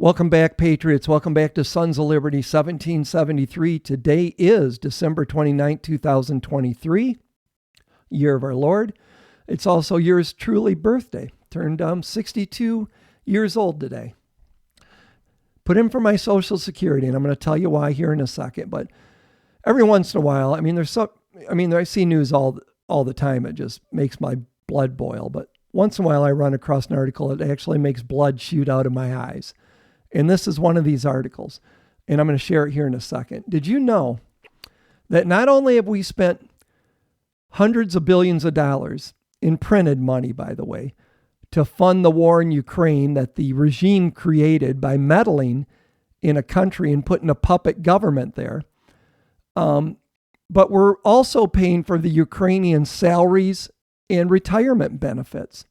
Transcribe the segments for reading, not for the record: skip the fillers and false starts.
Welcome back, Patriots. Welcome back to Sons of Liberty 1773. Today is December 29th, 2023, year of our Lord. It's also yours truly birthday. Turned 62 years old today. Put in for my Social Security, and I'm going to tell you why here in a second. But every once in a while, I see news all the time. It just makes my blood boil. But once in a while, I run across an article that actually makes blood shoot out of my eyes. And this is one of these articles, and I'm going to share it here in a second. Did you know that not only have we spent hundreds of billions of dollars in printed money, by the way, to fund the war in Ukraine that the regime created by meddling in a country and putting a puppet government there, but we're also paying for the Ukrainian salaries and retirement benefits.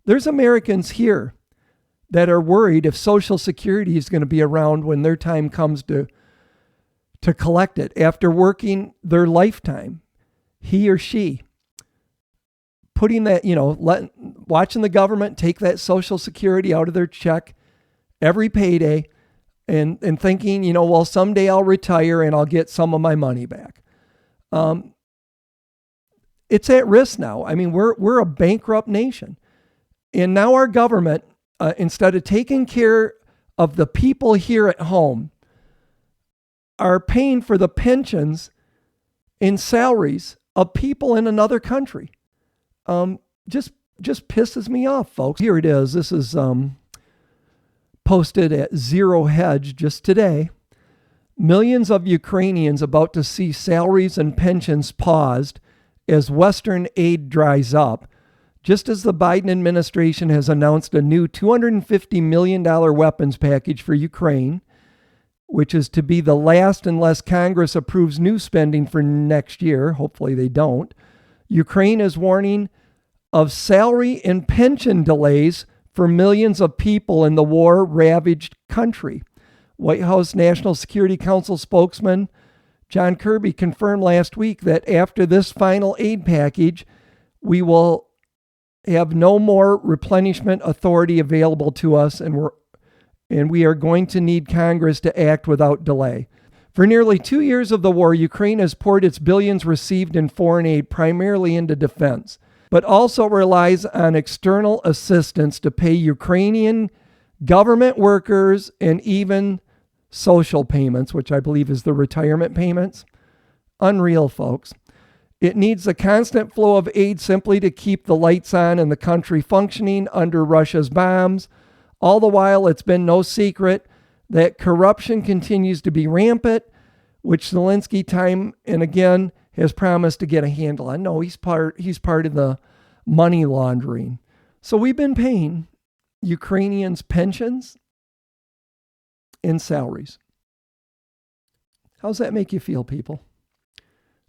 There's Americans here that are worried if Social Security is going to be around when their time comes to collect it after working their lifetime. He or she putting that, watching the government take that Social Security out of their check every payday and thinking, well, someday I'll retire and I'll get some of my money back. It's at risk now. I mean, we're a bankrupt nation. And now our government, instead of taking care of the people here at home, are paying for the pensions and salaries of people in another country. Just pisses me off, folks. Here it is. This is posted at Zero Hedge just today. Millions of Ukrainians about to see salaries and pensions paused as Western aid dries up, just as the Biden administration has announced a new $250 million weapons package for Ukraine, which is to be the last unless Congress approves new spending for next year. Hopefully they don't. Ukraine is warning of salary and pension delays for millions of people in the war-ravaged country. White House National Security Council spokesman John Kirby confirmed last week that after this final aid package, we will have no more replenishment authority available to us, and we are going to need Congress to act without delay. For nearly 2 years of the war, Ukraine has poured its billions received in foreign aid primarily into defense, but also relies on external assistance to pay Ukrainian government workers and even social payments, which I believe is the retirement payments. Unreal, folks. It needs a constant flow of aid simply to keep the lights on and the country functioning under Russia's bombs. All the while, it's been no secret that corruption continues to be rampant, which Zelensky time and again has promised to get a handle on. No, he's part of the money laundering. So we've been paying Ukrainians pensions and salaries. How's that make you feel, people?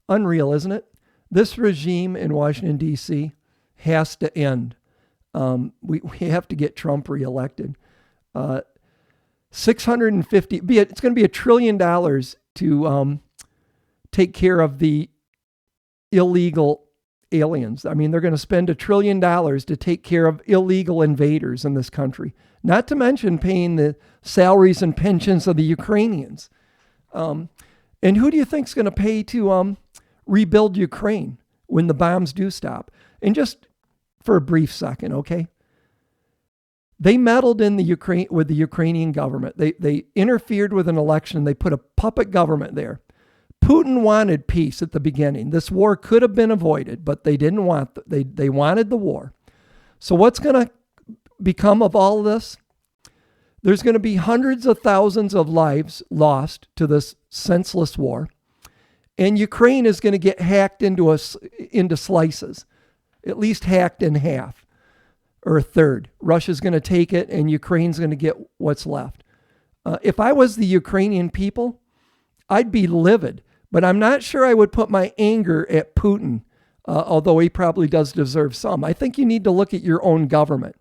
Unreal, isn't it? This regime in Washington, D.C. has to end. We have to get Trump reelected. It's going to be $1 trillion to take care of the illegal aliens. I mean, they're going to spend $1 trillion to take care of illegal invaders in this country, not to mention paying the salaries and pensions of the Ukrainians. And who do you think is going to pay to rebuild Ukraine when the bombs do stop? And just for a brief second, okay? They meddled in with the Ukrainian government. They interfered with an election. They put a puppet government there. Putin wanted peace at the beginning. This war could have been avoided, but they didn't want they wanted the war. So what's going to become of all of this? There's going to be hundreds of thousands of lives lost to this senseless war. And Ukraine is going to get hacked into slices, at least hacked in half or a third. Russia's going to take it and Ukraine's going to get what's left. If I was the Ukrainian people, I'd be livid, but I'm not sure I would put my anger at Putin, although he probably does deserve some. I think you need to look at your own government.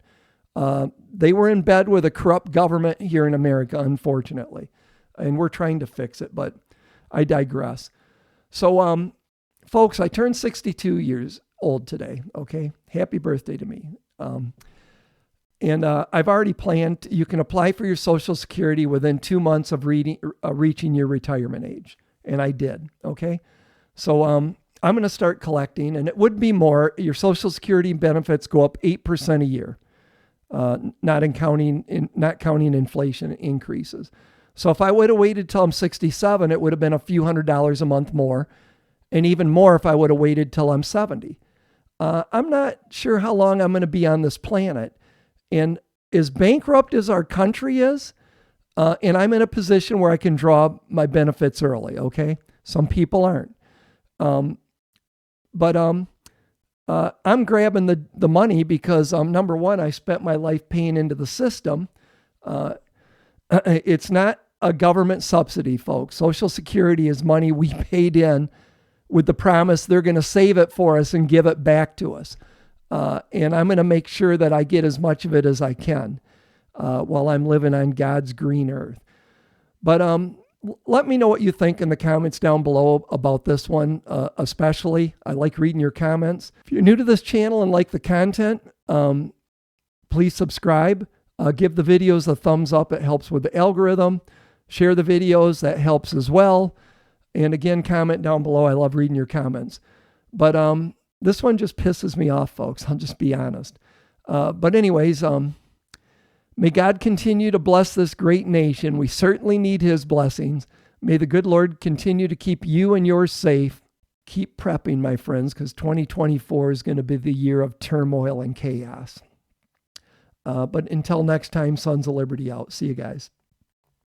They were in bed with a corrupt government here in America, unfortunately, and we're trying to fix it, but I digress. So, folks, I turned 62 years old today, okay? Happy birthday to me. And I've already planned, you can apply for your Social Security within 2 months of reaching your retirement age. And I did, okay? So I'm going to start collecting, and it would be more. Your Social Security benefits go up 8% a year, not counting inflation increases. So if I would have waited till I'm 67, it would have been a few $100s a month more, and even more if I would have waited till I'm 70. I'm not sure how long I'm going to be on this planet. And as bankrupt as our country is, and I'm in a position where I can draw my benefits early, okay? Some people aren't. But I'm grabbing the money because, number one, I spent my life paying into the system. It's not a government subsidy, folks. Social Security is money we paid in with the promise they're going to save it for us and give it back to us. And I'm going to make sure that I get as much of it as I can while I'm living on God's green earth. But let me know what you think in the comments down below about this one, especially. I like reading your comments. If you're new to this channel and like the content, please subscribe. Give the videos a thumbs up. It helps with the algorithm. Share the videos. That helps as well. And again, comment down below. I love reading your comments. But this one just pisses me off, folks. I'll just be honest. But anyways, may God continue to bless this great nation. We certainly need his blessings. May the good Lord continue to keep you and yours safe. Keep prepping, my friends, because 2024 is going to be the year of turmoil and chaos. But until next time, Sons of Liberty out. See you guys.